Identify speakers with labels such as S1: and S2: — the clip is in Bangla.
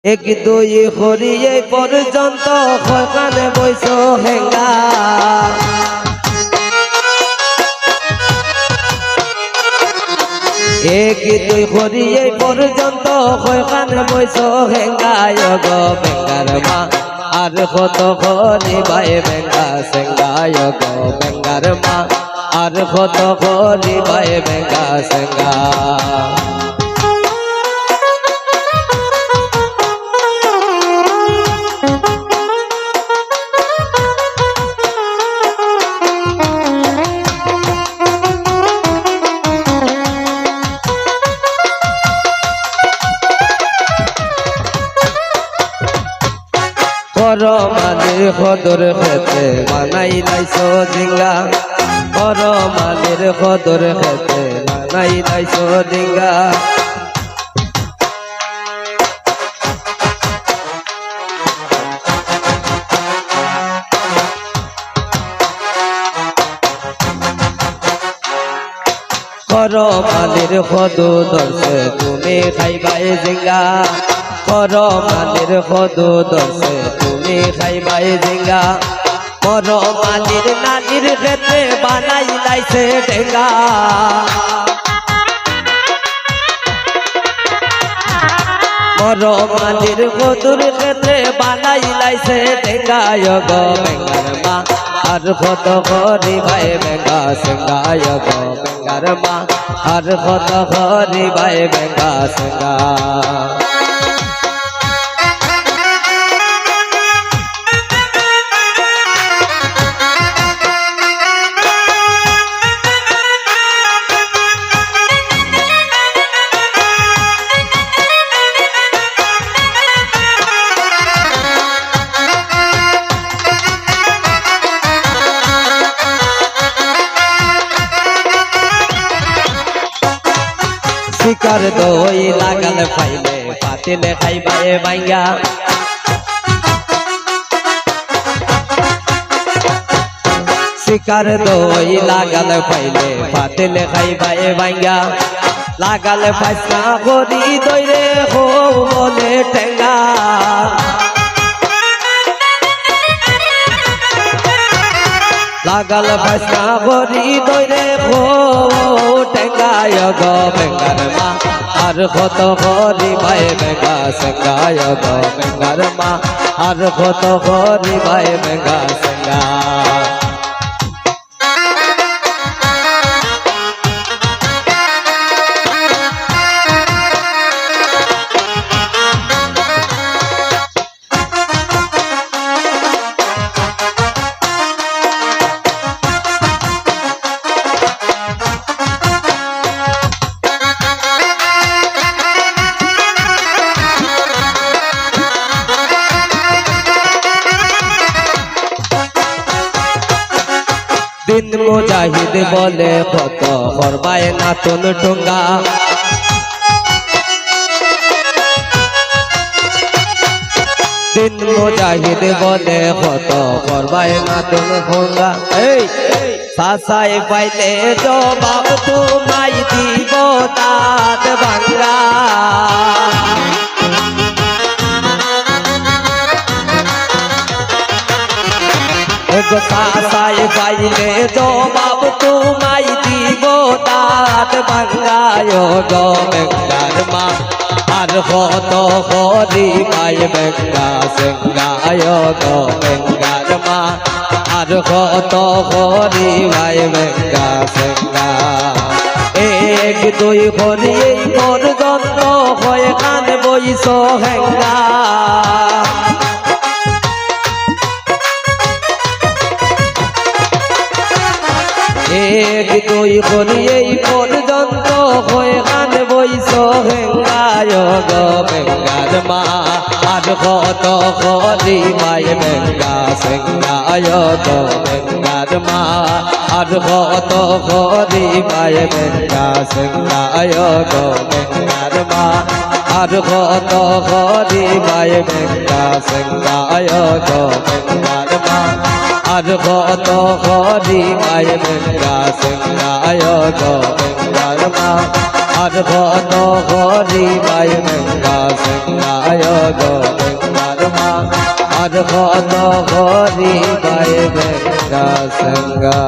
S1: এক দুই হরিয়ে পর্যন্ত কানে বইস হেঙ্গা এক দুই হরিয়ে পর্যন্ত কানে বইস হেঙ্গায় গো বেঙ্গার মা আর কত হরি ভাই বেঙ্গা সেঙ্গায় গো বেঙ্গার মা আর কত হরি ভাই বেঙ্গা সেঙ্গা মানের খদর খেতে মানাই নাইছো ডিঙ্গা মানের খদর খেতে মানাই নাইছো ডিঙ্গা মানের খদু ধরছে তুমি খাইবাই জিঙ্গা মানের খদু ধরছে তুমি খাইবাই জিঙ্গা মানের নানির খেতে বানাই লাইছে ডেঙ্গা মানের খদুর খেতে বানাই লাইছে ডেঙ্গা গো বেঙ্গার মা আর কত হরি ভাই বেঙ্গা সেঙ্গায় গো বেঙ্গার মা আর কত হরি ভাই বেঙ্গা সেঙ্গা শিকার দই লাগাল পাইলে পাতিলে খাইবাই বাইঙ্গা শিকার দই লাগাল পাইলে পাতিলে খাইবাই বাইঙ্গা লাগাল পাইসা করি দইরে হো বলে টেঙ্গা লাগাল পাইসা করি দইরে হো টেঙ্গায় গো বেঙ্গার মা আর কত হরি ভাই বেঙ্গা সেঙ্গায় গো বেঙ্গার মা আর কত হরি ভাই বেঙ্গা সেঙ্গা দিন মুজাহিদ বলে কত করবায় নাতুন টুঙ্গা দিন মুজাহিদ বলে কত করবায় নাতুন টুঙ্গা এই সাসাই পাইলে জবাব তোমায় দিব দাঁত ভাঙ্গা সাসাই পাইলে জবাব তোমায় দিব দাঁত ভাঙ্গায় গো বেঙ্গার মা আর কত হরি ভাই বেঙ্গা সেঙ্গায় গো বেঙ্গার মা আর কত হরি ভাই বেঙ্গা সেঙ্গা এক দুই হরি পর্যন্ত হয়ে কান বইস হেঙ্গা এক দুই হরি এই পর্যন্ত হয়ে কান বইস হেঙ্গায় গো বেঙ্গার মা আর কত হরি ভাই বেঙ্গা সেঙ্গায় গো বেঙ্গার মা আর কত হরি ভাই বেঙ্গা সেঙ্গায় গো বেঙ্গার মা আর কত হরি ভাই বেঙ্গা সেঙ্গায় গো বেঙ্গার মা আর কত হরি ভাই বেঙ্গা সেঙ্গায় গো বেঙ্গার মা আর কত করি ভাই বেঙ্গা সেঙ্গায় গো বেঙ্গার মা আর কত করি ভাই বেঙ্গা সেঙ্গা